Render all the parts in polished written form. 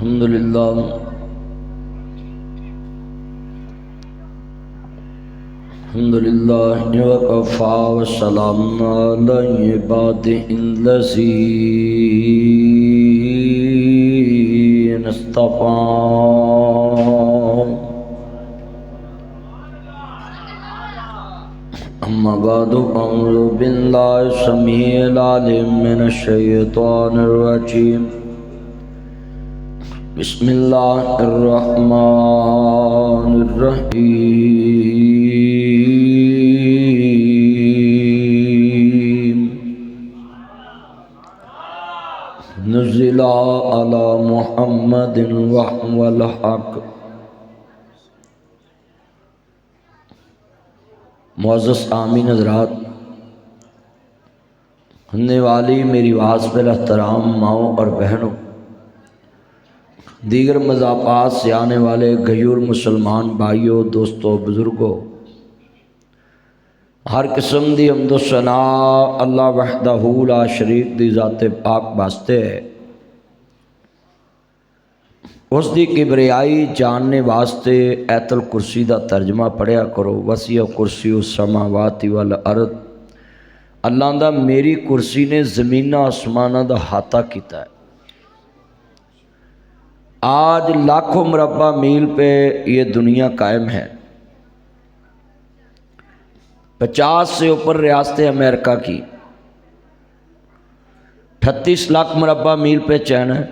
الحمدللہ وکفا وسلام علی عبادہ الذین اصطفیٰ اما بعد اعوذ باللہ السمیع العلیم من الشیطان الرجیم بسم اللہ الرحمن الرحیم نزل علی محمد وهو الحق۔ معزز آمین حضرات، سننے والی میری آواز پر احترام ماؤں اور بہنوں، دیگر مذاقات سے آنے والے غیور مسلمان بھائیوں، دوستوں، بزرگوں، ہر قسم دی حمد و ثناء اللہ وحدہ لا شریک دی ذات پاک واسطے ہے۔ اس دی کبریائی جاننے واسطے ایت الکرسی دا ترجمہ پڑھیا کرو۔ وسیع کرسی السماوات والارض، اللہ دا میری کرسی نے زمینہ آسمانہ دا احاطہ کیتا ہے۔ آج لاکھوں مربع میل پہ یہ دنیا قائم ہے۔ 50 سے اوپر ریاستیں امریکہ کی، 38 لاکھ مربع میل پہ چین ہے،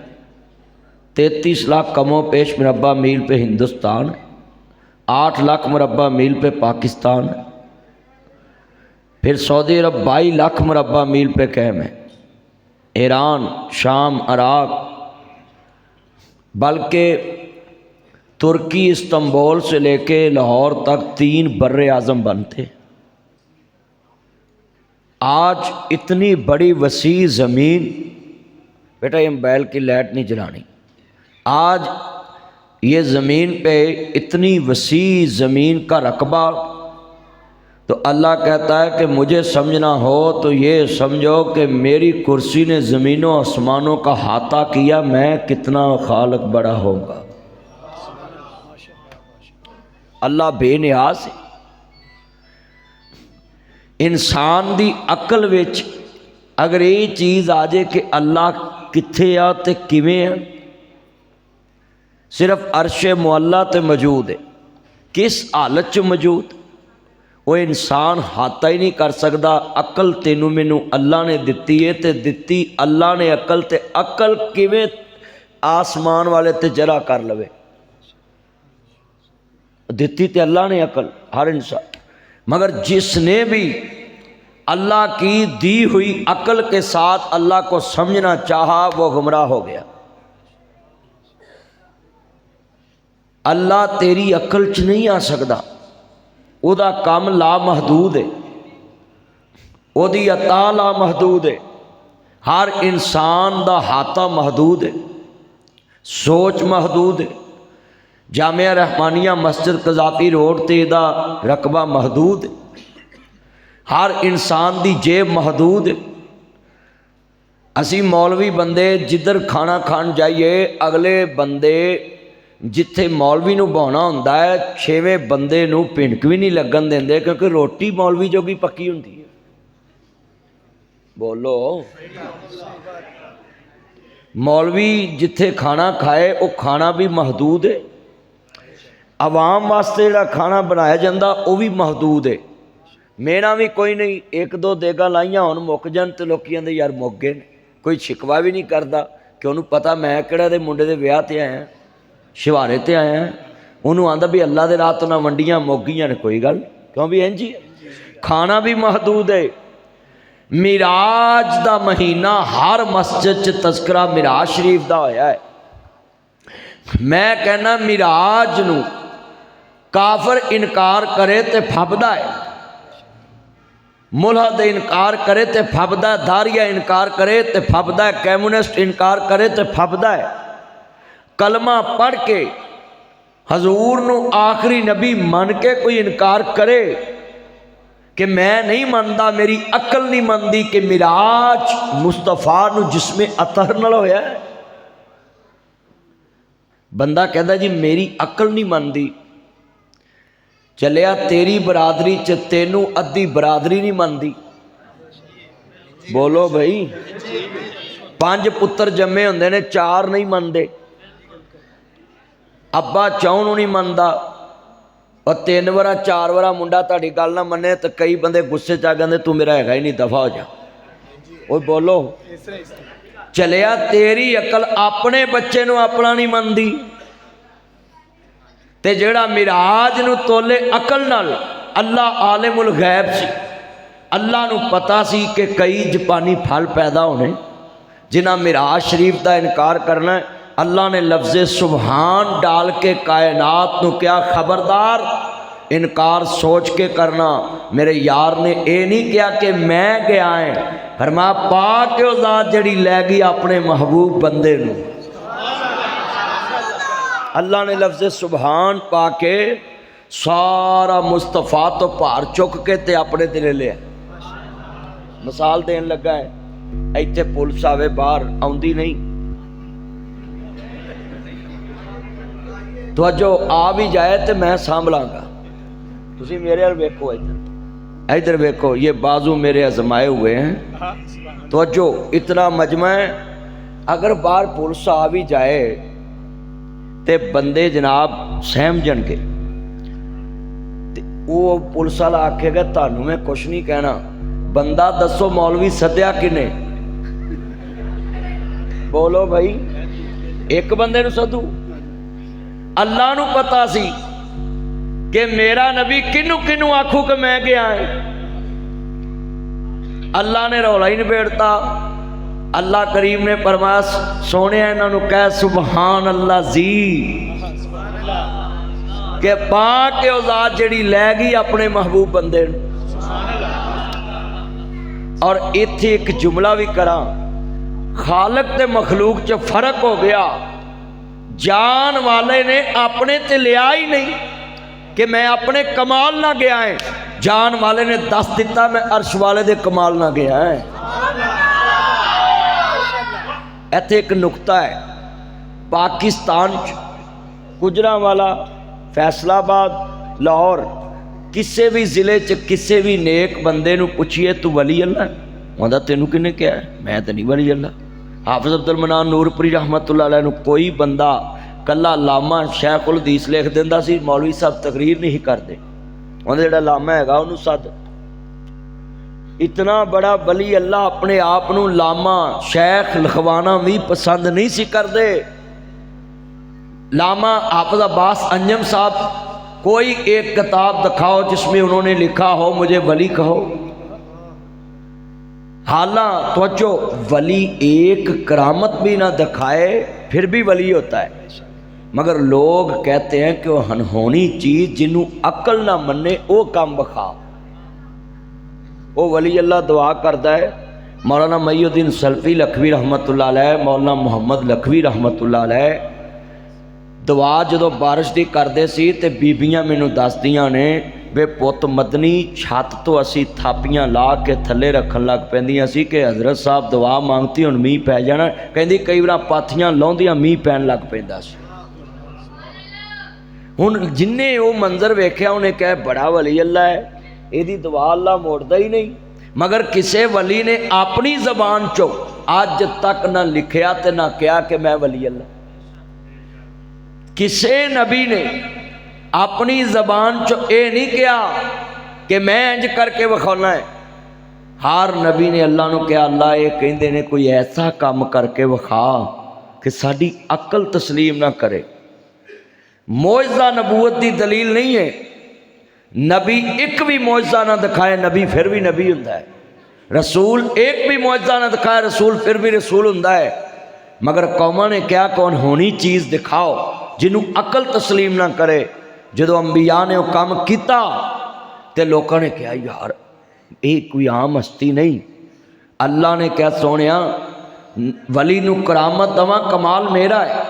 33 لاکھ کم و پیش مربع میل پہ ہندوستان، 8 لاکھ مربع میل پہ پاکستان، پھر سعودی عرب 22 لاکھ مربع میل پہ قائم ہے، ایران، شام، عراق، بلکہ ترکی استنبول سے لے کے لاہور تک 3 بر اعظم بنتے۔ آج اتنی بڑی وسیع زمین، بیٹا یہ موبائل کی لائٹ نہیں جلانی، آج یہ زمین پہ اتنی وسیع زمین کا رقبہ، تو اللہ کہتا ہے کہ مجھے سمجھنا ہو تو یہ سمجھو کہ میری کرسی نے زمینوں آسمانوں کا احاطہ کیا، میں کتنا خالق بڑا ہوگا۔ اللہ بے نیاز ہے۔ انسان دی عقل وچ اگر یہ چیز آ جائے کہ اللہ کتھے آ تے کیویں ہے، صرف عرش معلیٰ تے موجود ہے، کس حالت چ موجود، وہ انسان ہاتھا ہی نہیں کر سکتا۔ عقل تینوں مینوں اللہ نے دتی ہے تے دتی اللہ نے عقل، تے عقل کیویں آسمان والے تے جرا کر لوے، دتی تے اللہ نے عقل ہر انسان، مگر جس نے بھی اللہ کی دی ہوئی عقل کے ساتھ اللہ کو سمجھنا چاہا وہ گمراہ ہو گیا۔ اللہ تیری عقل چ نہیں آ سکتا، او دا کام لامحدود ہے، او دی عطا لامحدود ہے، ہر انسان دا احاطہ محدود ہے، سوچ محدود ہے۔ جامعہ رحمانیہ مسجد قذافی روڈ تے دا رقبہ محدود ہے، ہر انسان دی جیب محدود ہے۔ اسی مولوی بندے جدھر کھانا کھان جائیے، اگلے بندے جتھے مولوی نو بہنا ہوندا ہے، 6ویں بندے نو پنڈک بھی نہیں لگن دیندے، کیونکہ روٹی مولوی جوگی پکی ہوندی ہے۔ بولو، مولوی جتھے کھانا کھائے وہ کھانا بھی محدود ہے، عوام واسطے جڑا کھانا بنایا جاندہ وہ بھی محدود ہے۔ مینا بھی کوئی نہیں، 1-2 دیگاں لائیاں ہون مک جان تے لوکی آندے یار مک گئے، کوئی شکوا بھی نہیں کردا کہ انہوں پتہ میں کہڑے دے منڈے دے ویاہ تے آیا، شوارے تے آیا، انہوں آندہ بھی اللہ دے راہ تو نہ منڈیاں مک گئیاں نے، کوئی گل کیوں بھی جی۔ کھانا بھی محدود ہے۔ معراج دا مہینہ ہر مسجد چ تذکرہ معراج شریف دا ہویا ہے۔ میں کہنا معراج نو کافر انکار کرے تے پھبدا ہے، ملحد انکار کرے تے پھبدا ہے، دھاریہ انکار کرے تے پھبدا ہے، کمیونسٹ انکار کرے تے پھبدا ہے۔ کلمہ پڑھ کے حضور نو آخری نبی من کے کوئی انکار کرے کہ میں نہیں مانتا، میری عقل نہیں مانتی کہ معراج مصطفیٰ نو جسم اطہر نال ہویا ہے۔ ਬੰਦਾ ਕਹਿੰਦਾ ਜੀ ਮੇਰੀ ਅਕਲ ਨਹੀਂ ਮੰਨਦੀ, ਚੱਲਿਆ ਤੇਰੀ ਬਰਾਦਰੀ 'ਚ ਤੈਨੂੰ ਅੱਧੀ ਬਰਾਦਰੀ ਨਹੀਂ ਮੰਨਦੀ। ਬੋਲੋ ਬਈ, 5 ਪੁੱਤਰ ਜੰਮੇ ਹੁੰਦੇ ਨੇ, 4 ਨਹੀਂ ਮੰਨਦੇ। ਅੱਬਾ ਚਾਹੁਣ ਨੂੰ ਨਹੀਂ ਮੰਨਦਾ, ਔਰ 3 ਵਾਰਾ 4 ਵਾਰਾ ਮੁੰਡਾ ਤੁਹਾਡੀ ਗੱਲ ਨਾ ਮੰਨੇ ਤਾਂ ਕਈ ਬੰਦੇ ਗੁੱਸੇ 'ਚ ਆ ਜਾਂਦੇ ਤੂੰ ਮੇਰਾ ਹੈਗਾ ਹੀ ਨਹੀਂ, ਦਫਾ ਹੋ ਜਾ। ਉਹ ਬੋਲੋ, ਚੱਲਿਆ ਤੇਰੀ ਅਕਲ ਆਪਣੇ ਬੱਚੇ ਨੂੰ ਆਪਣਾ ਨਹੀਂ ਮੰਨਦੀ, ਤੇ ਜਿਹੜਾ ਮਿਰਾਜ ਨੂੰ ਤੋਲੇ ਅਕਲ ਨਾਲ, ਅੱਲਾਹ ਆਲਿਮੁਲ ਗੈਬ ਸੀ, ਅੱਲਾਹ ਨੂੰ ਪਤਾ ਸੀ ਕਿ ਕਈ ਜਾਪਾਨੀ ਫਲ ਪੈਦਾ ਹੋਣੇ ਜਿਨ੍ਹਾਂ ਮਿਰਾਜ ਸ਼ਰੀਫ ਦਾ ਇਨਕਾਰ ਕਰਨਾ। ਅੱਲਾਹ ਨੇ ਲਫ਼ਜ਼ੇ ਸੁਬਹਾਨ ਡਾਲ ਕੇ ਕਾਇਨਾਤ ਨੂੰ ਕਿਹਾ ਖਬਰਦਾਰ इनकार सोच के करना। मेरे यार ने यह नहीं किया कि मैं गया है, फरमा पा के ज़ात जड़ी लै गई अपने महबूब बंदे नूं। अल्लाह ने लफ्ज़ सुबहान पा के सारा मुस्तफा तो भार चुक के ते अपने ते ले लिया। मिसाल देन लगा है, इत्थे पुलिस आवे बाहर आउंदी नहीं, तो जो आ भी जाए तो मैं सांभलांगा। तुसी मेरे वाल वेखो, इधर वेखो, ये बाजू मेरे आजमाए हुए हैं। तो जो इतना मजमा है, अगर बाहर पुलिस आ भी जाए तो बंदे जनाब सहम जाणगे। वो पुलिस वाला आखेगा तुहानू मैं कुछ नहीं कहना, बंदा दसो मौलवी सद्या किने? बोलो भाई, एक बंदे नू सदू। अल्लाह नू पता सी कि मेरा नबी किनू किनू आखू कि मैं गया है। अल्लाह ने रौला ही निबेड़ता। अल्लाह करीम ने फरमाया सोने इन्हों कह सुबहान अल्लाह जी के पा के औजाद जड़ी लै गई अपने महबूब बंदे। और इत्थे एक जुमला भी करा, खालक ते मखलूक च फर्क हो गया। जान वाले ने अपने ते लिया ही नहीं कि मैं अपने कमाल ना गया है, जान वाले ने दस दिता मैं अर्श वाले दे कमाल ना गया है। इत्थे एक नुकता है, पाकिस्तान गुजरांवाला, फैसलाबाद, लाहौर, किसी भी जिले च किसी भी नेक बंदे नू पुछिए तू वली अल्लाह, आंदा तैनू किन्ने कहा है? मैं तो नहीं वली अल्लाह। हाफिज अब्दुल मनान नूरपुरी रहमतुल्लाह अलैह नू कोई बंदा कला लामा शेख उल हदीस लिख दिंदा सी, मौलवी साहब तकरीर नहीं करते, उन्हें जिहड़ा लामा हैगा उन्होंने सद। इतना बड़ा वली अल्लाह अपने आप नू लामा शेख लिखवाना भी पसंद नहीं सी करते। लामा हाफिज अब्बास अंजम साहब, कोई एक किताब दिखाओ जिसमें उन्होंने लिखा हो मुझे वली कहो। हालां तो वली एक करामत भी ना दिखाए फिर भी वली होता है, मगर लोग कहते हैं कि वह अनहोनी चीज़ जिन्हों अकल ना मन्ने वो काम बखा, वो वली अल्लाह दुआ करता है। मौलाना मईउद्दीन सल्फी लखवी रहमतुल्लाह अलैह, मौलाना मुहम्मद लखवी रहमतुल्लाह अलैह दुआ जो बारिश की करते सी ते बीबियां मैनू दसदियां ने वे पुत मदनी छत तो असी थापियां ला के थले रखन लग पैंदियां सी कि हजरत साहब दुआ मांगती हुण मीह पै जाना। कहंदी कई बार पाथियां लाउंदियां मीह पैन लग पैंदा सी। हुण जिन्ने वो मंजर वेख्या उन्हें कहा बड़ा वली अल्लाह है, इहदी दुआ अल्लाह मोड़दा ही नहीं। मगर किसी वली ने अपनी जबान चो अज तक ना लिखिया ते ना कहा कि मैं वली अल्लाह। किसी नबी ने अपनी जबान चो ये नहीं कहा कि मैं इंज करके विखाना है। हर नबी ने अल्लाह नू कहा अल्लाह ये कहते ने कोई ऐसा काम करके विखा कि साड़ी अकल तस्लीम ना करे। मौजज़ा नबूवत की दलील नहीं है। नबी एक भी मौजज़ा ना दिखाए नबी फिर भी नबी हुंदा है। रसूल एक भी मौजज़ा ना दिखाए रसूल फिर भी रसूल हुंदा है। मगर कौमां ने क्या कौन होनी चीज़ दिखाओ जिन्हों अकल तस्लीम ना करे। जो अंबिया ने वह काम किया तो लोगों ने कहा यार ये कोई आम हस्ती नहीं। अल्लाह ने क्या सोनिया वली नू करामत दवा कमाल मेरा है,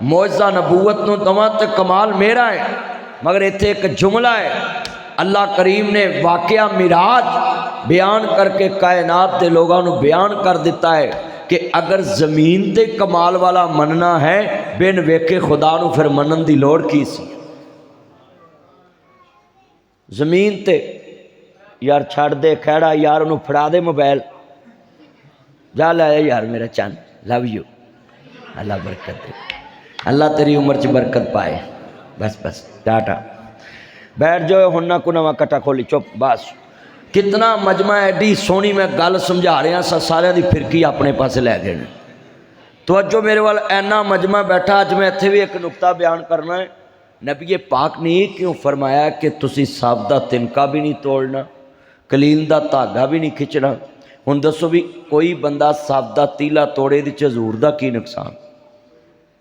मौजज़ा नबूवत नू दवा तो कमाल मेरा है। मगर इत्थे एक जुमला है, अल्लाह करीम ने वाकया मिराज बयान करके कायनात के लोगों को बयान कर दिता है कि अगर जमीन ते कमाल वाला मनना है बिन वेखे खुदा नूं फिर मनन दी लोड़ की सी। जमीन ते यार छड़ दे खैड़ा यार उन्होंने फड़ा दे मोबाइल जा लाया यार मेरा चंद लव यू अल्लाह बरकत दे अल्लाह तेरी उम्र च बरकत पाए बस बस टाटा बैठ जाओ हुण ना को नवा कट्टा खोली चुप बस। कितना मजमा एडी सोहनी मैं गल समझा रहा सा सारिਆਂ ਦੀ फिरकी अपने पासे लै गए तवज्जो मेरे वाल ऐना मजमा बैठा अज मैं इत्थे भी एक नुकता बयान करना है। नबी पाक ने क्यों फरमाया कि तुसी साब दा तिनका भी नहीं तोड़ना कलील दा धागा भी नहीं खिंचना। हुण दसो भी कोई बंदा साब दा तीला तोड़े दी हजूर दा की नुकसान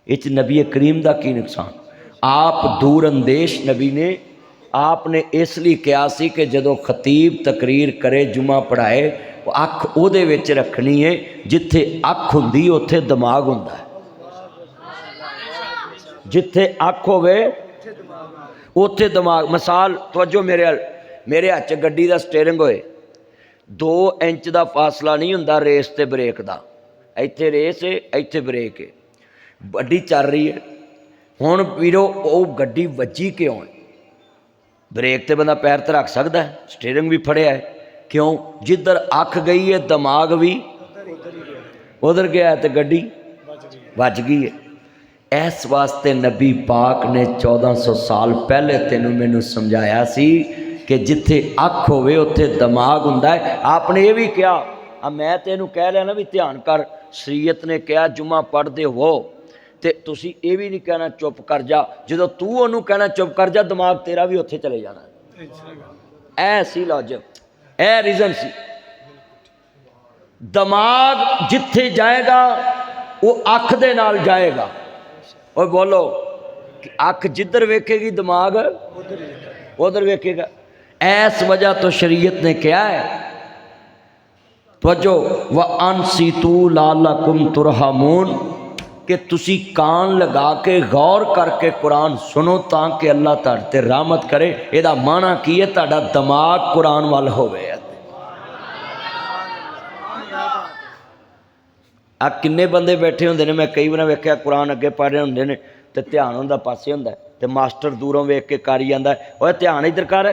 इच नबी करीम दा की नुकसान। आप दूर अंदेश नबी ने आपने इसलिए कहा सी कि जदों खतीब तकरीर करे जुमा पढ़ाए अख उहदे विच रखनी है जिथे अख हुंदी उत्थे दिमाग हुंदा है जिथे अख होवे उत्थे दिमाग। मिसाल तवज्जो मेरे हाथ च गड्डी दा स्टेयरिंग होए 2 इंच का फासला नहीं हुंदा रेस ते ब्रेक दा इत्थे रेस है इत्थे ब्रेक है गड्डी चल रही है हुण वीरो वो गड्डी वज्जी क्यों है ब्रेक ते बंदा पैर तो रख सकता है स्टेयरिंग भी फड़िया है क्यों जिधर अख गई है दिमाग भी उधर गया है तो गड्डी वज गई है। इस वास्ते नबी पाक ने 1400 साल पहले तेनों मैनू समझाया सी कि जिथे अख होवे उत्थे दिमाग हुंदा है। आपने ये भी कहा अब मैं तेनों कह रहा ना भी ध्यान कर शरीयत ने कहा जुमा पढ़ते हो तो तुसी ये भी नहीं कहना चुप कर जा जो तू उन्होंने कहना चुप कर जा दिमाग तेरा भी उत्थे चले जाना। ऐ सी लॉजिक ऐ रीजन सी दिमाग जिथे जाएगा वो अख दे नाल जाएगा। और बोलो कि अख जिधर वेखेगी दिमाग उधर वेखेगा। ऐस वजह तो शरीयत ने क्या है तवज्जो व अनसीतू लालकुम तुरहमून कि तुसी कान लगा के गौर करके कुरान सुनो ताकि अल्लाह तुहाडे ते रहमत करे। इहदा माना की है तुहाडा दिमाग कुरान वाल होवे। आ किन्ने बंदे बैठे होंदे ने मैं कई बार वेख्या कुरान अगे पढ़ रहे होंदे ने ते ध्यान उनदा पासे हुंदा है ते मास्टर दूरों वेख के करी जांदा है ओए ध्यान इधर कर।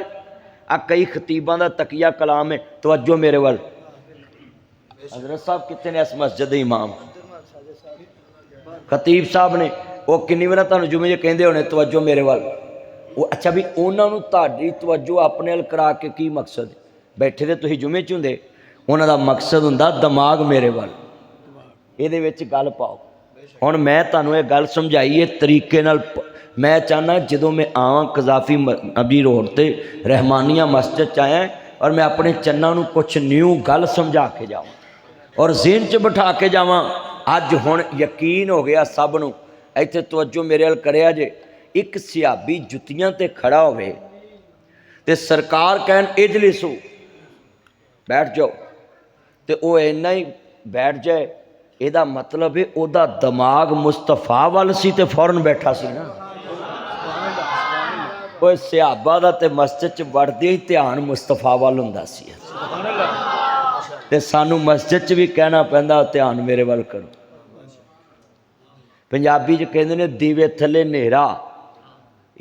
आ कई खतीबां दा तकिया कलाम है तवज्जो मेरे वाल हजरत साहब कितने ने इस मस्जिद दे इमाम खतीब साहब ने वो किन्नी बार तुहानूं जुमे जे कहिंदे होने तवज्जो मेरे वाल वो अच्छा भी उन्हां नूं तुहाडी तवज्जो अपने अल करा के की मकसद बैठे ते तुसीं जुमे च हुंदे उन्हां दा मकसद हुंदा दिमाग मेरे वाल ਇਹਦੇ ਵਿੱਚ गल पाओ। हुण मैं तुहानूं ये गल समझाई है तरीके नाल। मैं चाहना जदों मैं आवां कज़ाफी अबी रोड ते रहमानिया मस्जिद च आया और मैं अपने चन्ना नूं कुछ न्यू गल समझा के जावां और ज़हन च बिठा के जावां। अज हुण यकीन हो गया सब नूं इत्थे तवज्जो मेरे अल करिया जे एक सियाबी जुत्तियां ते खड़ा होवे ते सरकार कहन इजलिसो बैठ जाओ ते वो इन्ना ही बैठ जाए ਇਹਦਾ मतलब है ਉਹਦਾ दिमाग मुस्तफा वाल सी ते फौरन बैठा सी ना। कोई सिहाबा दा ते मस्जिद च वड़दे ही ध्यान मुस्तफा वाल हुंदा सी ते सानू मस्जिद च भी कहना पैंदा ध्यान मेरे वाल करो। पंजाबी च कहंदे ने दीवे थले नेरा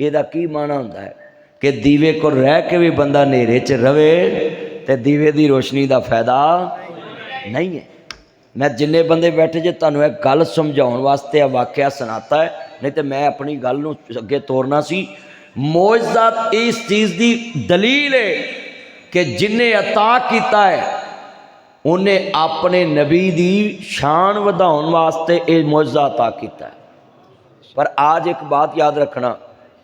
ਇਹਦਾ की माना हुंदा है कि दीवे को रह के भी बंदा नेरे च रवे ते दीवे दी रोशनी दा फायदा नहीं है। मैं जिन्ने बंदे बैठे जे तुहानूं एक गल समझाउण वास्ते आ वाक़या सुनाता है नहीं तो मैं अपनी गल नूं अगे तोरना सी। मौजज़ा इस चीज़ की दलील है कि जिन्हें अता किया है उन्हें अपने नबी की शान वधाउण वास्ते ये मौजज़ा अता किया है। पर आज एक बात याद रखना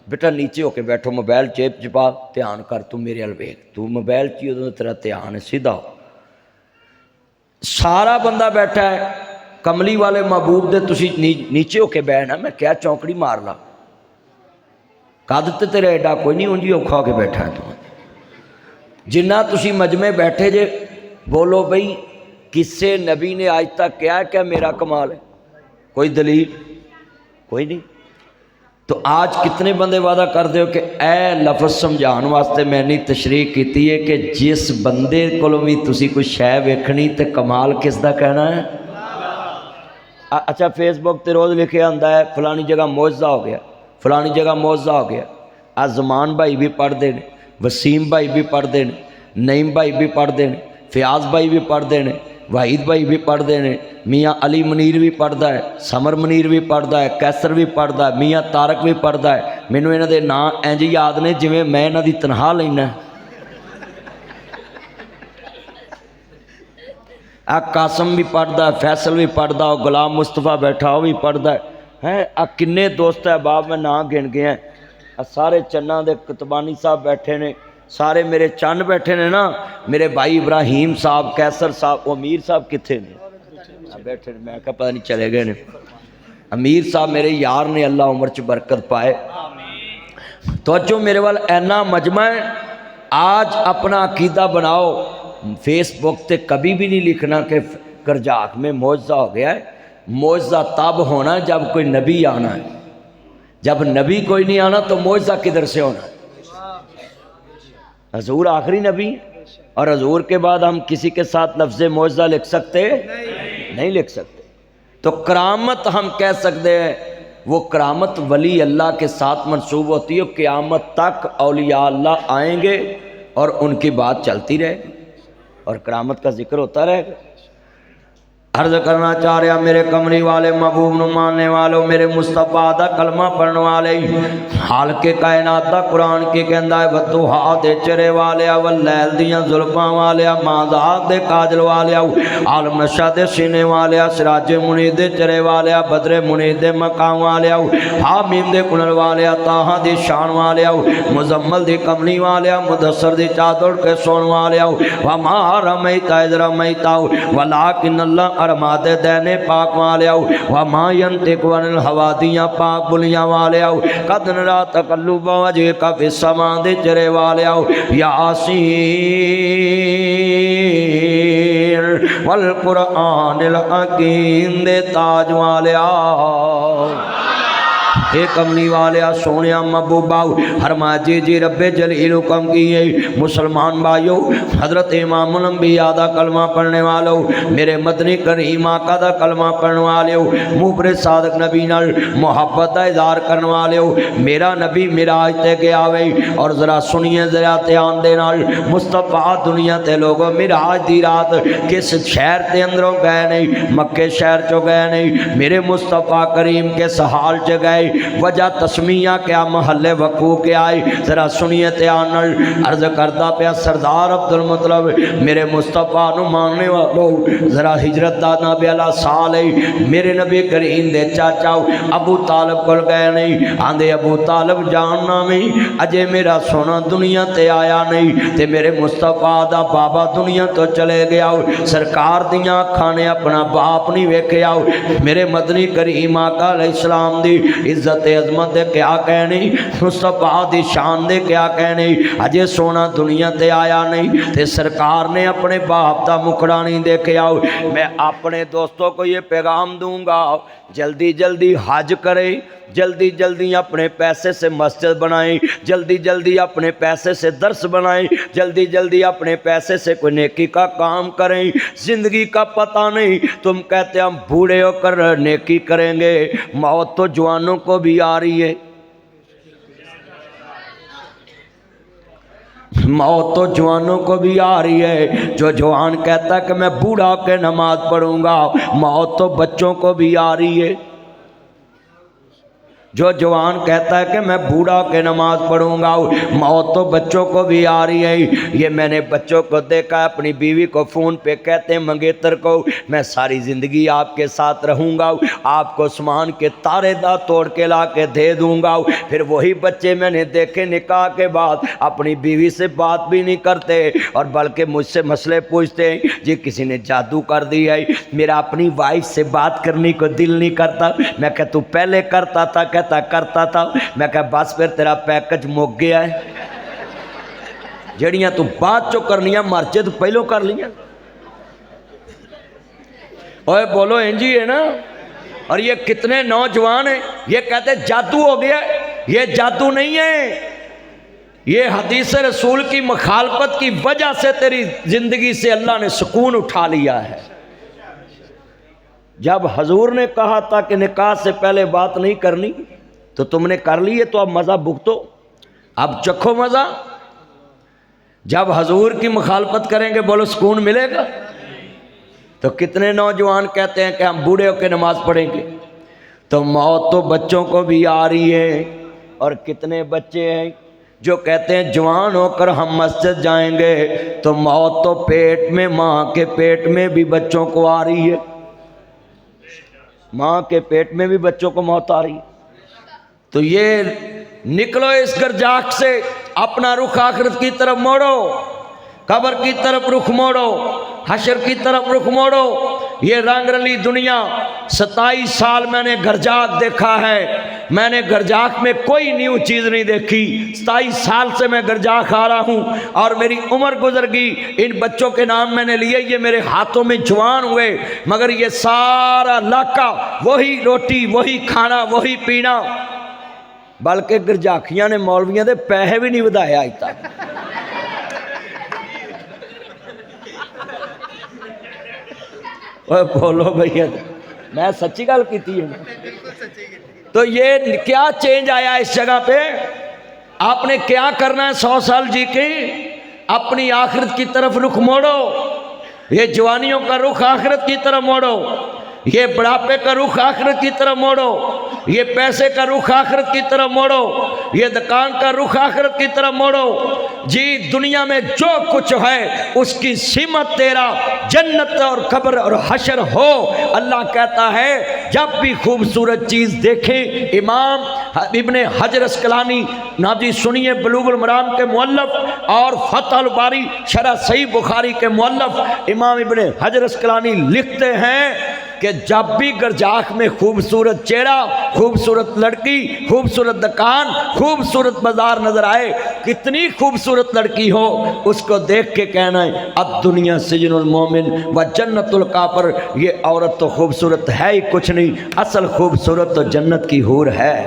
बेटा नीचे होके बैठो मोबाइल जेब च पा ध्यान कर तू मेरे अल वेख तू मोबाइल च ही उदों तेरा ध्यान सीधा हो। सारा बंदा बैठा है कमली वाले महबूब दे तुसी नीचे होके बैठना मैं क्या चौंकड़ी मार ला कद ते तेरा एडा कोई नहीं उंजी औखा होके बैठा है तू जिन्ना तुसी मजमे बैठे जे बोलो बई किसे नबी ने आज तक क्या मेरा कमाल है कोई दलील कोई नहीं। तो आज कितने बंदे वादा करते हो कि ए लफ्ज़ समझाने वास्ते मैंने तशरीह की है कि जिस बंदे को भी तुसी कोई शै वेखनी तो कमाल किसका कहना है اچھا فیس بک تے روز لکھے آتا ہے فلانی جگہ معجزہ ہو گیا، فلانی جگہ معجزہ ہو گیا. زمان بھائی بھی پڑھتے ہیں، وسیم بھائی بھی پڑھتے ہیں، نعیم بھائی بھی پڑھتے ہیں، فیاض بھائی بھی پڑھتے ہیں، وحید بھائی بھی پڑھتے ہیں، میاں علی منیر بھی پڑھتا ہے، سمر منیر بھی پڑھتا ہے، کیسر بھی پڑھتا ہے، میاں تارک بھی پڑھتا ہے. مینوں انہاں دے نام انج یاد نے جویں میں انہاں دی تنخواہ لینا. قاسم بھی پڑھتا ہے، فیصل بھی پڑھتا ہے، غلام مصطفیٰ بیٹھا وہ بھی پڑھتا ہے. کنے دوست احباب میں نام گن گئے ہیں. سارے چناں دے کتبانی صاحب بیٹھے نے، سارے میرے چند بیٹھے نے نا، میرے بھائی ابراہیم صاحب، کیسر صاحب. امیر صاحب کتنے نے؟ بیٹھے نے، میں کہا پتہ نہیں چلے گئے نے. امیر صاحب میرے یار نے، اللہ عمر چ برکت پائے. توجہ میرے وال اینا مجمع ہے. آج اپنا عقیدہ بناؤ. فیس بک تے کبھی بھی نہیں لکھنا کہ کرجاک میں معجزہ ہو گیا ہے. معجزہ تب ہونا جب کوئی نبی آنا ہے. جب نبی کوئی نہیں آنا تو معجزہ کدھر سے ہونا ہے؟ حضور آخری نبی ہے، اور حضور کے بعد ہم کسی کے ساتھ لفظ معجزہ لکھ سکتے نہیں لکھ سکتے. تو کرامت ہم کہہ سکتے ہیں، وہ کرامت ولی اللہ کے ساتھ منسوب ہوتی ہے. قیامت تک اولیاء اللہ آئیں گے اور ان کی بات چلتی رہے گی اور کرامت کا ذکر ہوتا رہے گا. عرض کرنا چاہ رہا میرے کمری والے، محبوب نو ماننے والوں، میرے مصطفیٰ دا کلمہ پڑھنے والے، حال کے کائنات دا قرآن کی کہندا ہے وَالضُّحَىٰ دے چرے والیا، واللیل دیاں زلفاں والیا، ماذات دے کاجل والیا، عالمشہ دے سینے والیا، سراج منیر دے چرے والیا، بدر منیر دے مقام والیا، حامیم دے کنل والیا، طٰہٰ دی شان والیا، مزمل دی کملی والیا، مدثر دی چادر کے سون والیا، وَمَا رَمَيْتَ إِذْ رَمَيْتَ وَلَٰكِنَّ اللَّهَ ارماد دینے پاک والیا، وما ینطق عن الہوا دیاں پاک بلیاں والیا، قد نرا تقلب وجهک فی السماء دے چرے والیا، یاسین والقرآن الحکیم دے تاج والیا. اے کملی والیا سونیا محبوبا فرمایا جی جی رب جلیل حکم کیے. مسلمان بھائیو، حضرت امام الانبیاء دا کلمہ پڑھنے والو، میرے مدنی کریم آقا دا کلمہ پڑھنے والو، مبر صادق نبی نال محبت دا اظہار کرنے والو، میرا نبی معراج تے گیا وے. اور ذرا سنیے ذرا دھیان دے نال، مصطفیٰ دنیا تے لوگوں معراج دی رات کس شہر تے اندروں گئے نہیں؟ مکے شہر چو گئے نہیں. میرے مصطفیٰ کریم کس حال چ گئے؟ وجہ تسمیہ کیا، محلے وقوع کیا آئی؟ ذرا سنیے دھیان نال. عرض کردہ پیا سردار عبدالمطلب میرے مصطفیٰ نو ماننے والو، ذرا ہجرت دا نبی اللہ سال ہے. میرے نبی کریم دے چاچا ابو طالب کل گئے نہیں. آندے ابو طالب جاننا میں اجے میرا سونا دنیا تے آیا نہیں، تے میرے مصطفیٰ دا بابا دنیا تو چلے گیا. سرکار دیاں کھانے اپنا باپ نہیں ویکھیا. میرے مدنی کریم آقا علیہ السلام دی عزت عظمت دے کیا کہنی، مصطفیٰ دی شان دے کیا کہنی. اجے سونا دنیا تے آیا نہیں تے سرکار نے اپنے باپ دا مکڑا نہیں دیکھیا. میں اپنے دوستوں کو یہ پیغام دوں گا، جلدی جلدی حج کریں، جلدی جلدی اپنے پیسے سے مسجد بنائیں، جلدی جلدی اپنے پیسے سے درس بنائیں، جلدی جلدی اپنے پیسے سے کوئی نیکی کا کام کریں. زندگی کا پتہ نہیں، تم کہتے ہم بوڑھے ہو کر نیکی کریں گے، موت تو جوانوں کو بھی آ رہی ہے. موت تو جوانوں کو بھی آ رہی ہے. جو جوان کہتا ہے کہ میں بوڑھا ہو کے نماز پڑھوں گا، موت تو بچوں کو بھی آ رہی ہے. جو جوان کہتا ہے کہ میں بوڑھا کے نماز پڑھوں گا، موت تو بچوں کو بھی آ رہی ہے. یہ میں نے بچوں کو دیکھا، اپنی بیوی کو فون پہ کہتے ہیں منگیتر کو میں ساری زندگی آپ کے ساتھ رہوں گا، آپ کو آسمان کے تارے دا توڑ کے لا کے دے دوں گا. پھر وہی بچے میں نے دیکھے نکاح کے بعد اپنی بیوی سے بات بھی نہیں کرتے اور بلکہ مجھ سے مسئلے پوچھتے ہیں جی کسی نے جادو کر دیا ہے، میرا اپنی وائف سے بات کرنے کو دل نہیں کرتا. میں کہ تو پہلے کرتا تھا، کرتا تھا. میں کہا بس پھر تیرا پیکج مک گیا ہے، جڑیاں تو بعد چو کرنیاں مرچے تو پہلو کر لیاں. اوے بولو انجی ہے نا. اور یہ کتنے نوجوان ہیں یہ کہتے جادو ہو گیا. یہ جادو نہیں ہے، یہ حدیث رسول کی مخالفت کی وجہ سے تیری زندگی سے اللہ نے سکون اٹھا لیا ہے. جب حضور نے کہا تھا کہ نکاح سے پہلے بات نہیں کرنی تو تم نے کر لی ہے، تو اب مزہ بھگتو، اب چکھو مزہ۔ جب حضور کی مخالفت کریں گے بولو سکون ملے گا؟ تو کتنے نوجوان کہتے ہیں کہ ہم بوڑھے ہو کے نماز پڑھیں گے، تو موت تو بچوں کو بھی آ رہی ہے، اور کتنے بچے ہیں جو کہتے ہیں جوان ہو کر ہم مسجد جائیں گے، تو موت تو پیٹ میں، ماں کے پیٹ میں بھی بچوں کو آ رہی ہے، ماں کے پیٹ میں بھی بچوں کو موت آ رہی ہے۔ تو یہ نکلو اس گرجاک سے، اپنا رخ آخرت کی طرف موڑو، قبر کی طرف رخ موڑو، حشر کی طرف رخ موڑو۔ یہ رنگ رلی دنیا، 27 سال میں نے گرجاک دیکھا ہے، میں نے گرجاک میں کوئی نیو چیز نہیں دیکھی۔ 27 سال سے میں گرجاک آ رہا ہوں اور میری عمر گزر گئی، ان بچوں کے نام میں نے لیے، یہ میرے ہاتھوں میں جوان ہوئے، مگر یہ سارا علاقہ وہی روٹی، وہی کھانا، وہی پینا، بلکہ گرجاکیاں نے مولویاں دے پیسے بھی نہیں ودھائے آج تک۔ بولو بھیا، میں سچی گل کیتی ہے۔ تو یہ کیا چینج آیا اس جگہ پہ؟ آپ نے کیا کرنا ہے 100 سال جی کے؟ اپنی آخرت کی طرف رخ موڑو، یہ جوانیوں کا رخ آخرت کی طرف موڑو، یہ بڑھاپے کا رخ آخرت کی طرف موڑو، یہ پیسے کا رخ آخرت کی طرف موڑو، یہ دکان کا رخ آخرت کی طرف موڑو۔ جی دنیا میں جو کچھ ہے اس کی سمت تیرا جنت اور قبر اور حشر ہو۔ اللہ کہتا ہے جب بھی خوبصورت چیز دیکھیں، امام ابن حجر اسقلانی ناجی سنیے، بلوغ المرام کے مؤلف اور فتح الباری شرح صحیح بخاری کے مؤلف امام ابن حجر اسقلانی لکھتے ہیں کہ جب بھی گرجاک میں خوبصورت چہرہ، خوبصورت لڑکی، خوبصورت دکان، خوبصورت بازار نظر آئے، کتنی خوبصورت لڑکی ہو، اس کو دیکھ کے کہنا ہے الدنیا سجن المومن و جنت الکافر، یہ عورت تو خوبصورت ہے ہی کچھ نہیں، اصل خوبصورت تو جنت کی حور ہے۔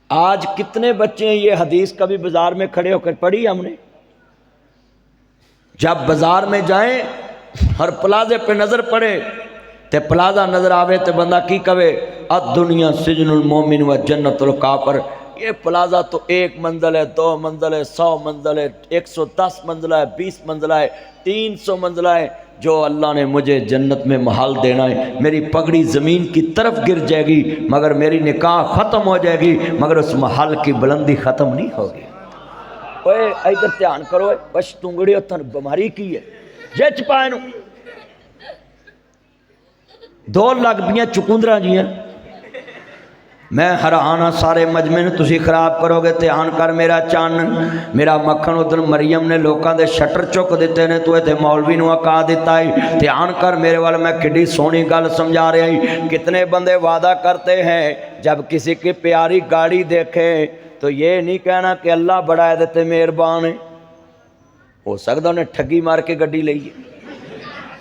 آج کتنے بچے ہیں، یہ حدیث کبھی بازار میں کھڑے ہو کر پڑھی ہم نے؟ جب بازار میں جائیں ہر پلازے پہ نظر پڑے تے پلازہ نظر آوے تے بندہ کی کہے الدنیا سجن المومن و جنت الکافر۔ یہ پلازہ تو 1 منزل ہے، 2 منزل ہے، 100 منزل ہے، 110 منزلہ ہے، 20 منزلہ ہے، 300 منزلہ ہے۔ جو اللہ نے مجھے جنت میں محل دینا ہے، میری پگڑی زمین کی طرف گر جائے گی مگر میری نکاح ختم ہو جائے گی، مگر اس محل کی بلندی ختم نہیں ہوگی۔ اوے ادھر دھیان کرو، بس تونگڑی اتن بیماری کی ہے جچ پائے نو 2 لگ دیاں چکندرا جیاں۔ میں حیران سارے مجمع نو تسی خراب کرو گے، دھیان کر میرا چان میرا مکھن ادھر مریم نے لوکاں دے شٹر چک دیتے نے، تو ایتھے مولوی نو آکا دیتا ہے۔ دھیان کر میرے وال، میں کڈی سونی گل سمجھا رہا ہوں۔ کتنے بندے وعدہ کرتے ہیں جب کسی کی پیاری گاڑی دیکھے تو یہ نہیں کہنا کہ اللہ بڑا ہے دیتے مہربان ہے۔ ہو سکتا انہیں ٹھگی مار کے گڈی لئیے،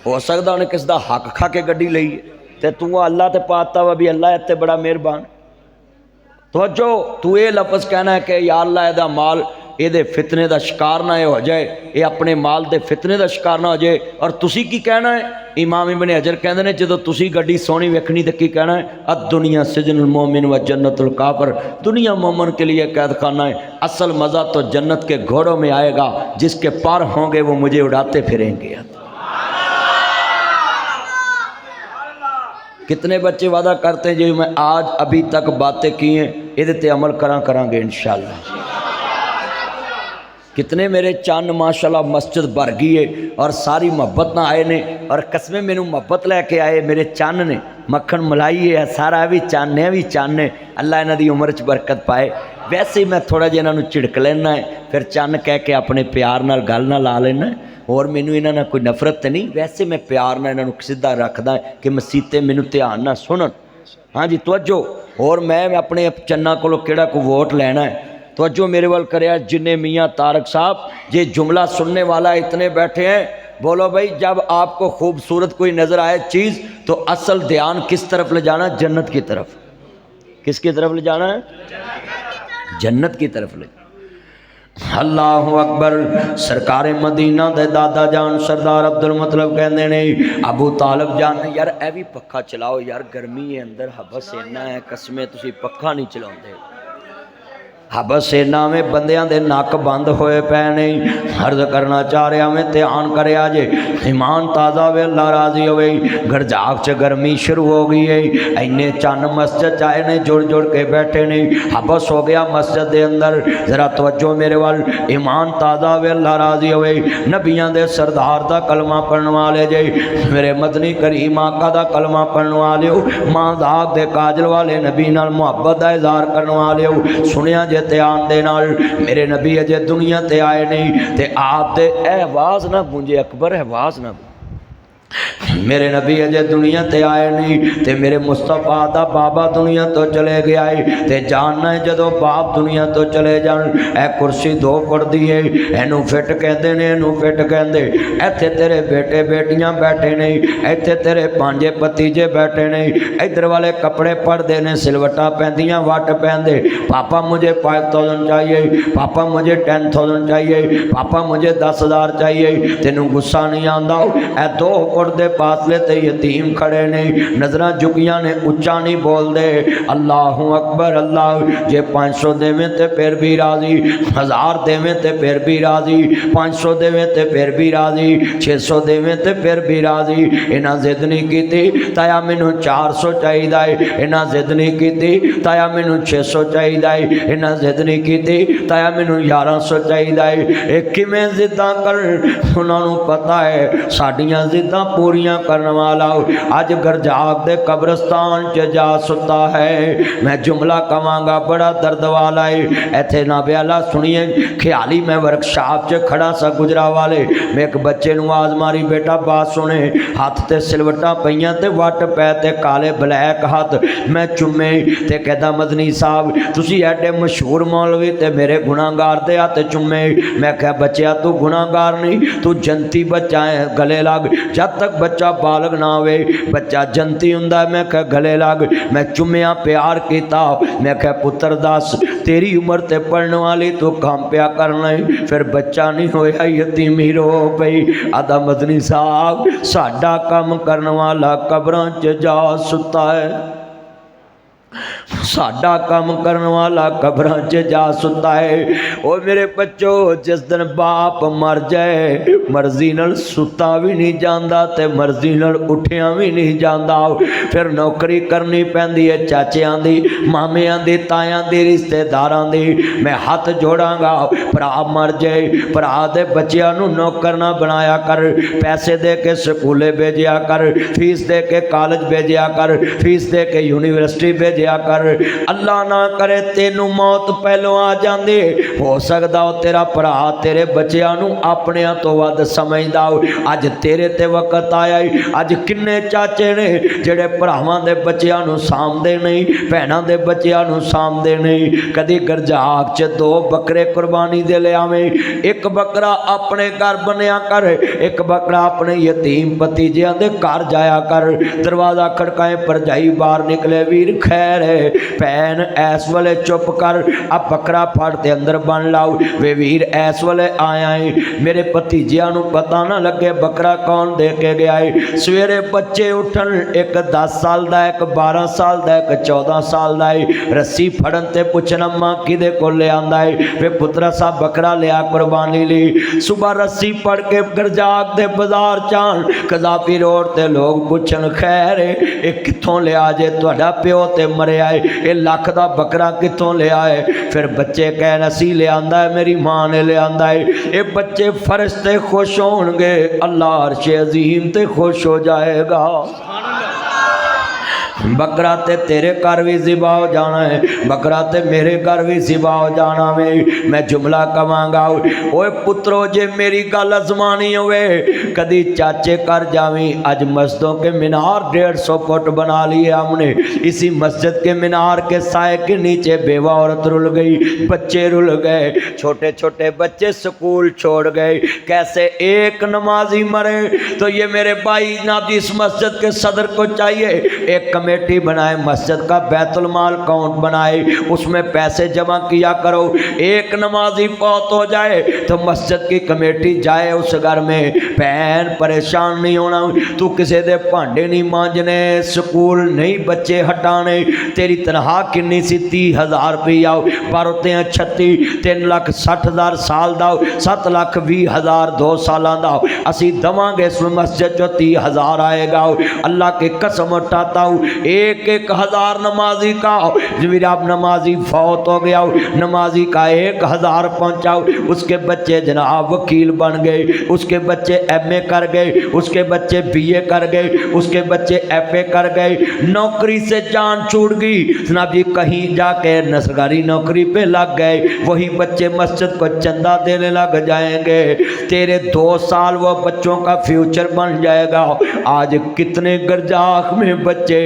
ہو سکتا انہیں کس دا حق کھا کے گڈی لئیے، تے تو اللہ تے پاتا ہوا بھی اللہ ہے تے بڑا مہربان۔ توجہ، تو یہ لفظ کہنا ہے کہ یا اللہ دا مال یہ دے فتنے دا شکار نہ ہو جائے، یہ اپنے مال دے فتنے دا شکار نہ ہو جائے۔ اور تسی کی کہنا ہے؟ امام ابن حجر کہندے نے جدو تسی گڈی سونی ویکھنی تے کی کہنا ہے الدنیا سجن المومن و جنت الکافر، دنیا مومن کے لیے قید خانہ ہے، اصل مزہ تو جنت کے گھوڑوں میں آئے گا، جس کے پر ہوں گے وہ مجھے اڑاتے پھریں گے۔ کتنے بچے وعدہ کرتے ہیں جو میں آج ابھی تک باتیں کی ہیں یہ تے عمل کران گے انشاءاللہ۔ کتنے میرے چان ماشاءاللہ مسجد بھر گئی ہے اور ساری محبت نہ آئے نے، اور قسمیں میں محبت لے کے آئے میرے چان نے، مکھن ملائی ہے سارا بھی چان نے، بھی چان نے، اللہ انہاں دی عمر چ برکت پائے۔ ویسے ہی میں تھوڑا جہاں انہوں چڑک لینا ہے، پھر چان کہہ کے اپنے پیار نال گل نہ لا لینا ہے، اور مینوں انہاں نال کوئی نفرت تے نہیں، ویسے میں پیار نال انہاں نوں سیدھا رکھدا ہے کہ مسیتے مینوں دھیان نہ سنن۔ ہاں جی توجہ، اور میں اپنے چنا کولوں کیڑا کو ووٹ لینا ہے، توجہ میرے وال کریا جن میاں طارق صاحب، یہ جملہ سننے والا اتنے بیٹھے ہیں، بولو بھائی جب آپ کو خوبصورت کوئی نظر آئے چیز تو اصل دھیان کس طرف لے جانا؟ جنت کی طرف۔ کس کی طرف لے جانا ہے؟ جنت کی طرف لے۔ अल्लाह अकबर। सरकार मदीना दे दादा जान सरदार अब्दुल मतलब कहते ने अबू तालब जान यार ए भी पखा चलाओ यार, गर्मी है अंदर, हबस इन्ना है, कसमें तुसी पखा नहीं चलाते। हबस इन्ना में बंदियां दे नक बंद होए पे नहीं। अर्ज करना चाह रहा मैं, ध्यान करे जे ईमान ताज़ा वे अल्लाह राजी होवे। गरजाक च गर्मी शुरू हो गई है, इन्ने चन्न मस्जिद आए ने जुड़ जुड़ के बैठे ने, हबस हो गया मस्जिद के अंदर। जरा तवज्जो मेरे वाल, ईमान ताज़ा वे अल्लाह राजी होवे। नबियां दे सरदार दा कलमा पढ़ने वाले जे, मेरे मदनी करीम आका दा कलमा पढ़ने वाले हो, मां दाग दे काजल वाले नबी नाल मुहब्बत दा इज़हार करने वाले हो। सुनिया जे ध्यान दे नाल, मेरे नबी अजे दुनिया ते आए नहीं ते आप दे आवाज़ ना गूंजे, अकबर आवाज़ ना, मेरे नबी अजे दुनिया ते आए नहीं ते मेरे मुस्तफा दा बाबा दुनिया तो चले गया है। ते जानना है जदों बाप दुनिया तो चले जान, ए कुर्सी दो पड़दी है, इनू फिट कहते ने, इनू फिट कहते। इत्थे तेरे बेटे बेटियां बैठे नहीं, इत्थे तेरे पांजे भतीजे बैठे नहीं, इधर वाले कपड़े पड़ते ने, सिलवटा पैंदियां वट पैंदे। पापा मुझे 5000 चाहिए, पापा मुझे 10,000 चाहिए, पापा मुझे 10,000 चाहिए। तेनू गुस्सा नहीं आंदा? ए दो दे पासले ते यतीम खड़े ने, नजर झुकियां ने, उच्चा नहीं बोलते। अल्लाह अकबर। अल्लाह जे 500 देवे ते फिर भी राजी, 1000 देवे ते फिर भी राजी, 500 देवे ते फिर भी राजी, 600 देवे ते फिर भी राजी। इन्हां जिद नहीं की ताया मैनू 400 चाहिए, इन्हां जिद नहीं की ताया मैनू 600 चाहिए, इन्हां जिद नहीं की ताया मैनू 1100 चाहिए। एक किवें जिद्दां कर, उन्होंने पता है साडियां जिद्दां पूरियां करने वाला अज गरजाक दे कब्रस्तान च जा सुता है। मैं जुमला कवांगा बड़ा दर्द वाला है, इत्थे ना ब्याला सुनिए। ख्याली मैं वर्कशॉप च खड़ा सा गुजरा वाले, मैं एक बच्चे नूं आवाज मारी, बेटा बात सुने। हाथ ते सिलवटा पईयां ते वट पै ते काले ब्लैक हाथ मैं चुमे ते कहदा मदनी साहब तुसी एडे मशहूर मौलवी ते मेरे गुनाहगार दे हथ चुमे। मैं कहा बच्चा तू गुनाहगार नहीं, तू जनती बच्चा है, गले लग। जब तक बच्चा बालग ना होवे बच्चा जनती हुंदा। मैं कहा गले लग। मैं चुमिया प्यार किया, मैं कहा पुत्र दस तेरी उम्र ते पढ़ने वाली तू काम पिया करना है, फिर बच्चा नहीं होया यतीमी रो पई। आदा मदनी साहब साडा काम करने वाला कब्रां च जा सुता है, साडा काम करने वाला कब्रां च जा सुता है। ओ मेरे बच्चो जिस दिन बाप मर जाए मर्जी नाल सुता भी नहीं जाता ते मर्जी नाल उठिया भी नहीं जाता। फिर नौकरी करनी पैंदी है चाचियां दी, मामियां दी, तायां दी, रिश्तेदारां दी। मैं हाथ जोड़ांगा भरा मर जाए भरा दे बच्चियां नूं नौकर ना बनाया कर, पैसे दे के स्कूले भेजिया कर, फीस दे के कॉलेज भेजिया कर, फीस दे के यूनिवर्सिटी भेजिया कर। अल्लाह ना करे तेनू मौत पहलों आ जाती, हो सकता हो तेरा भरा तेरे बच्चों नू अपने तो वध समझदा हो। अज तेरे ते वक्त आया ही, अज किन्ने चाचे ने जेड़े भरावां दे बच्चों नू सामदे नहीं, भैणां दे बच्चों नू सामदे नहीं। कदी गरजाक च 2 बकरे कुर्बानी दे लियावें, एक बकरा अपने घर बनिया कर, एक बकरा अपने यतीम भतीजियां दे घर जाया कर। दरवाजा खड़काए भरजाई बाहर निकले, वीर खैर है भैन ऐस वाले चुप कर, अब बकरा फड़ ते अंदर बन लाओ। वे वीर ऐस वाले आया है, मेरे भतीजिया नू पता ना लगे बकरा कौन दे के गया है। सवेरे बच्चे उठन, एक 10 साल का, एक 12 साल का, एक 14 साल का है, रस्सी फड़न ते पुछन अम्मा किदे को ले आंदा है। वे पुत्रा साहब बकरा लिया कुर्बानी ली। सुबह रस्सी फड़ के गरजाक दे बाजार चान कजाफी रोड ते लोग पुछन खैर ये कित्थों लिया जे, तुहाडा प्यो ते मरिया है, ये लख दा बकरा कितों लिया है। फिर बच्चे कहन असी लिया है, मेरी मां ने लिया है। ये बच्चे फरिश्ते खुश होंगे, अल्लाह अर्शे अजीम ते खुश हो जाएगा। बकरा ते तेरे घर भी ज़िबा हो जाना है, बकरा ते मेरे घर भी ज़िबा हो जाना है। मैं जुमला कवांगा ओए पुत्रो जे मेरी गल अजमानी होवे कदी चाचे कर जावी। अज मस्जिदों के मीनार 150 फुट बना लिए हमने, इसी मस्जिद के मीनार के साए के नीचे बेवा औरत रुल गई, बच्चे रुल गए, छोटे छोटे बच्चे स्कूल छोड़ गए। कैसे एक नमाजी मरे तो ये मेरे भाई ना इस मस्जिद के सदर को चाहिए, एक कमेटी बनाए, मस्जिद का बैतुल माल अकाउंट बनाए, उसमें पैसे जमा किया करो। एक नमाजी फौत हो जाए तो मस्जिद की कमेटी जाए उस घर में। भैन परेशान नहीं होना, तू किसी दे भांडे नहीं मांजने, स्कूल नहीं बच्चे हटाने। तेरी तनख्वाह किन्नी सी? 30,000 रुपया, पर उत्ते 36 3,60,000 साल दा, 7,20,000 2 सालों का। असी दवांगे इस मस्जिद जो 30,000 आएगा। अल्लाह की कसम उठाता हूँ, एक 1,000 नमाजी का, मेरा नमाजी फौत हो गया, नमाजी का 1,000 पहुँचाओ, उसके बच्चे जनाब वकील बन गए, उसके बच्चे MA कर गए, उसके बच्चे BA कर गए, उसके बच्चे FA कर गए, नौकरी से जान छूट गई जनाब जी, कहीं जाके सरकारी नौकरी पे लग गए। वही बच्चे मस्जिद को चंदा देने लग जाएंगे। तेरे 2 साल वो बच्चों का फ्यूचर बन जाएगा। आज कितने गर्जाख में बच्चे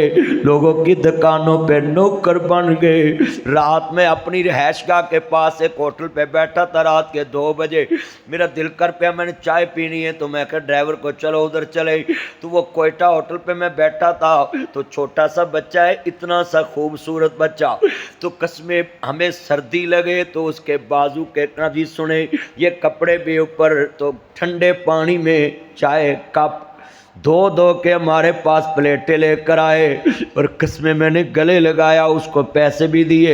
लोगों की दुकानों पे नौकर बन गए। रात में अपनी रिहाइशगाह के पास एक होटल पे बैठा था, रात के 2 बजे मेरा दिल कर पिया, मैंने चाय पीनी है, तो मैं कहा ड्राइवर को चलो उधर चले। तो वो कोयटा होटल पे मैं बैठा था, तो छोटा सा बच्चा है, इतना सा खूबसूरत बच्चा, तो कसमें हमें सर्दी लगे तो उसके बाजू के जी सुने ये कपड़े भी ऊपर, तो ठंडे पानी में चाय कप धो के हमारे पास प्लेटें लेकर आए, और किस्में मैंने गले लगाया, उसको पैसे भी दिए।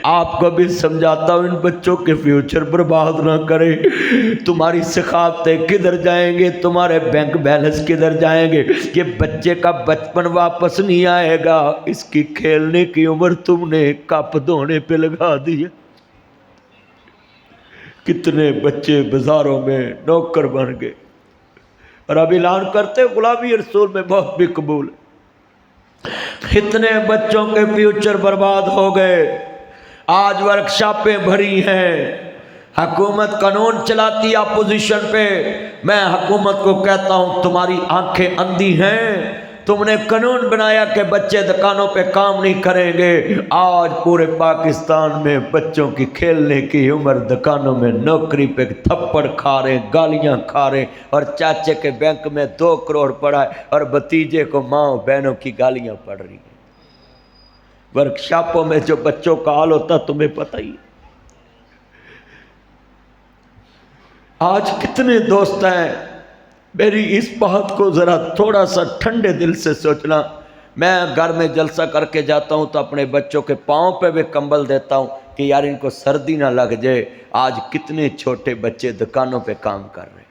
आपको भी समझाता हूँ, इन बच्चों के फ्यूचर बर्बाद ना करें। तुम्हारी सखावतें किधर जाएंगे, तुम्हारे बैंक बैलेंस किधर जाएंगे। ये बच्चे का बचपन वापस नहीं आएगा, इसकी खेलने की उम्र तुमने कप धोने पे लगा दी है। कितने बच्चे बाजारों में नौकर बन गए, और अब ऐलान करते गुलामी रसूल में बहुत भी कबूल है। इतने बच्चों के फ्यूचर बर्बाद हो गए। आज वर्कशॉपें भरी हैं, हुकूमत कानून चलाती अपोजिशन पे। मैं हुकूमत को कहता हूँ, तुम्हारी आंखें अंधी हैं, तुमने कानून बनाया कि बच्चे दुकानों पे काम नहीं करेंगे। आज पूरे पाकिस्तान में बच्चों की खेलने की उम्र, दुकानों में नौकरी पे थप्पड़ खा रहे, गालियां खा रहे, और चाचे के बैंक में 2 करोड़ पड़ा है, और भतीजे को माँ बहनों की गालियां पड़ रही हैं। वर्कशॉपों में जो बच्चों का हाल होता तुम्हें पता ही। आज कितने दोस्त हैं, मेरी इस बात को ज़रा थोड़ा सा ठंडे दिल से सोचना। मैं घर में जलसा करके जाता हूँ तो अपने बच्चों के पाँव पे भी कंबल देता हूँ कि यार इनको सर्दी ना लग जाए। आज कितने छोटे बच्चे दुकानों पे काम कर रहे हैं।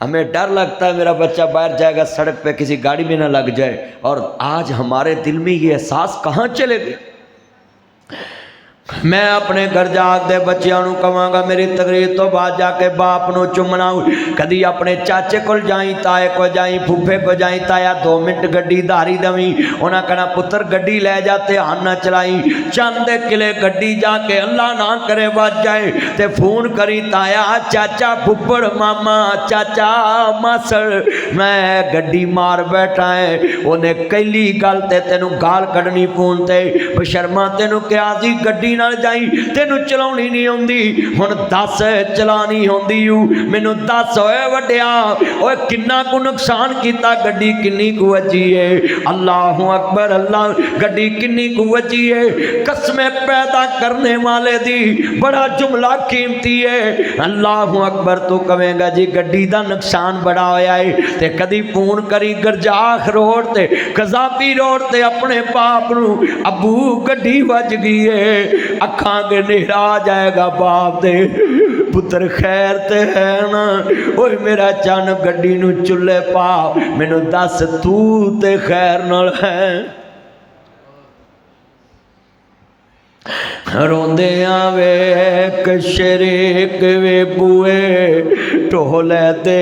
हमें डर लगता है मेरा बच्चा बाहर जाएगा, सड़क पे किसी गाड़ी में ना लग जाए, और आज हमारे दिल में ये एहसास कहाँ चले गए। मैं अपने घर जागदे बच्चों को कहांगा, मेरी तकरीर तो बाद जाके बाप नू चुमना। कदी अपने चाचे को जाई, ताए को जाई, फुफे को जाई, ताया 2 मिनट गड्डी धारी दवी। उन्हें कहना पुत्र गड्डी ले जाते हाथ ना चलाई, चंद किले गड्डी जाके अल्लाह ना करे बच जाए ते फोन करी, ताया चाचा फुफड़ मामा चाचा मासड़ मैं गड्डी मार बैठा है। उन्हें कैली गल ते तेनू गाल कढ़नी फोन ते, बशर्मा तेनू क्या सी गड्डी नाल जाई, तेनू चलाउणी नहीं आउंदी, हुण दस चलानी आउंदी। मैनू दस होए वड्डिया, ओए किन्ना को नुकसान कीता, गड्डी किन्नी को वजी है। अल्लाहु अकबर, अल्लाह गड्डी किन्नी को वजी है। कसमें पैदा करने वाले दी बड़ा जुमला कीमती है। अल्लाहु अकबर तू कहेगा जी गड्डी दा नुकसान बड़ा होया है, ते कदी फोन करी गरजाख रोड ते कजाबी रोड ते अपने बाप नू, अबू गड्डी वज गई है। अखां के नेरा आ जाएगा बाप दे, पुत्र खैर ते है ना। ओए मेरा चन गड्डी नू चुल्ले पा, मैनू दस तू ते खैर नाल है। रोंदे वेख शरीक वे बुए ढोले दे,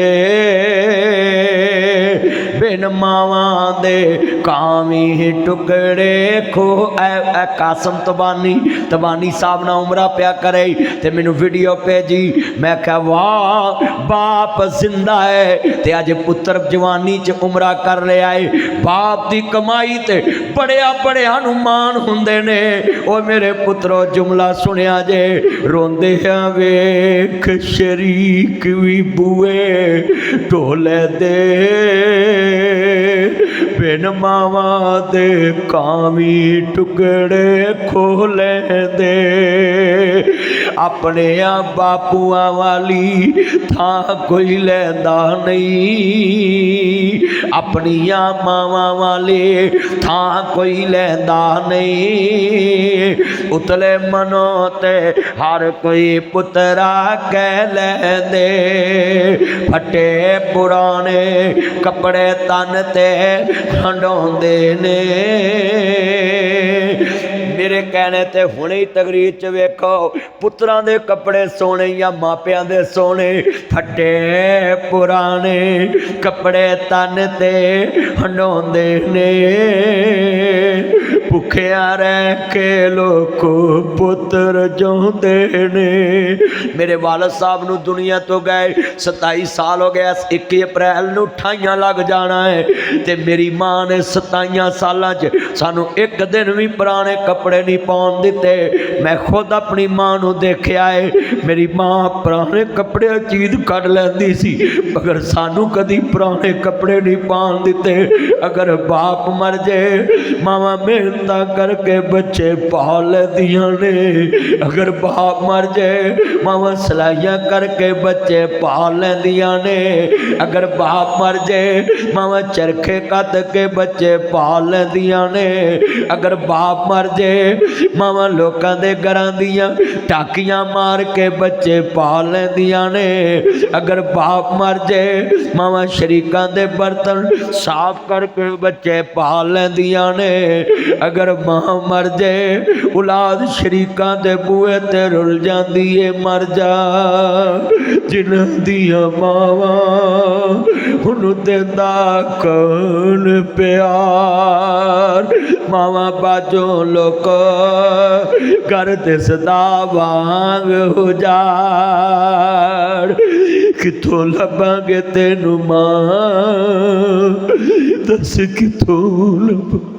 बिन मावा दे कामी टुकड़े खो। ए कासम तबानी साहब ना उमरा प्या करे ते मैनू वीडियो भेजी। मैं कहा वाह बाप जिंदा है ते अज पुत्र जवानी च उमरा कर रहा है। बाप की कमाई ते बड़िया बड़िया नू मान हुंदे ने। ओ मेरे पुत्रो जुमला सुनिया जे, रोंदे वेख शरीक भी बुए ढोले दे, बिन मावा दे कावी टुकड़े खो लेंदे अपने बापूआ वाली थां कोई लैंदा नहीं अपनिया मावा वाले थां कोई लैंदा नहीं उतले मनो ते हर कोई पुत्रा कह लैंदे फटे पुराने कपड़े तन ते हंडोंदे ने मेरे कहने ते हुणे ही तकरीर च वेखो पुत्रां दे कपड़े सोने या मापियां दे सोने फटे पुराने कपड़े तन ते हंडोंदे ने भुखिया रह के लोको पुत्र जोंदे ने मेरे वालद साहब नूं दुनिया तो गए 27 साल हो गया 21 अप्रैल नूं 28 लग जाना है ते मेरी मां ने 27 सालां च सानू एक दिन भी पुराने कपड़े नहीं पाउण दिते मैं खुद अपनी मां नूं देखिया है मेरी मां पुराने कपड़े चीज कढ लैंदी सी मगर सानू कदी पुराने कपड़े नहीं पाउण दिते अगर बाप मर जाए मावां मेहनत करके बच्चे पाल लैंदियां ने अगर बाप मर जाए मावां सिलाइयां करके बच्चे पाल लैंदियां ने अगर बाप मर जाए मावां चरखे कत के बच्चे पाल लैंदियां ने अगर बाप मर जाए मावां लोकां दे घरां दियां टाकियां मार के बच्चे पाल लैंदियां ने अगर बाप मर जाए मावां शरीकां दे बर्तन साफ करके बच्चे पाल लैंदियां ने अगर मां मर जाए औलाद शरीकां दे बूहे ते रुल जांदी है मर जा जिन्हां दियां मावां हुण देंदा कौन प्यार मावां बाजों लोक घर ते सदा वांग उजाड़ किथों लभांगे तेनू मां दस किथों लभां